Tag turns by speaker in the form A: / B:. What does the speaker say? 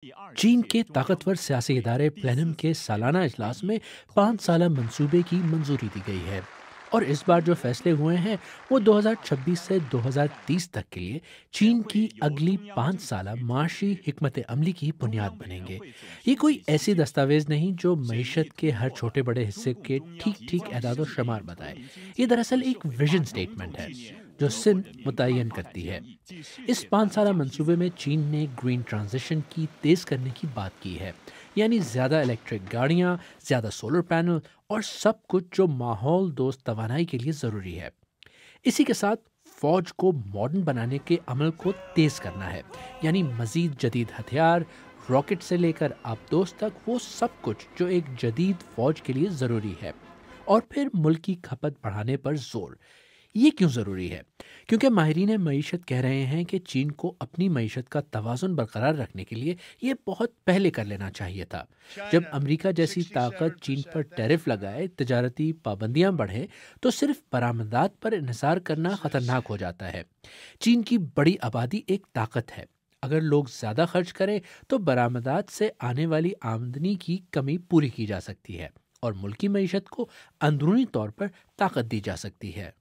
A: चीन के ताकतवर सियासी इदारे प्लेनम के सालाना इजलास में 5 साला मंसूबे की मंजूरी दी गई है। और इस बार जो फैसले हुए हैं वो 2026 से 2030 तक के लिए चीन की अगली 5 साला माशी हिकमत अमली की बुनियाद बनेंगे। ये कोई ऐसी दस्तावेज नहीं जो मईशत के हर छोटे बड़े हिस्से के ठीक ठीक एदाद शुमार बताए। ये दरअसल एक विजन स्टेटमेंट है जो सिंध मुतय्यन करती है। इस 5 साला मंसूबे में चीन ने ग्रीन ट्रांजिशन की तेज करने की बात की है, यानी ज़्यादा इलेक्ट्रिक गाड़ियाँ, ज़्यादा सोलर पैनल और सब कुछ जो माहौल दोस्त तवानाई के लिए ज़रूरी है। इसी के साथ फौज को मॉडर्न बनाने के अमल को तेज करना है, यानी मजीद जदीद हथियार, रॉकेट से लेकर आबदोज तक वो सब कुछ जो एक जदीद फौज के लिए ज़रूरी है। और फिर मुल्क की खपत बढ़ाने पर जोर। ये क्यों ज़रूरी है? क्योंकि माहिरीन मईशत कह रहे हैं कि चीन को अपनी मईशत का तवाज़ुन बरकरार रखने के लिए ये बहुत पहले कर लेना चाहिए था। जब अमेरिका जैसी ताकत चीन पर टैरिफ लगाए, तजारती पाबंदियां बढ़े, तो सिर्फ बरामदात पर इन्हिसार करना ख़तरनाक हो जाता है। चीन की बड़ी आबादी एक ताकत है। अगर लोग ज़्यादा खर्च करें तो बरामदात से आने वाली आमदनी की कमी पूरी की जा सकती है और मुल्की मईशत को अंदरूनी तौर पर ताकत दी जा सकती है।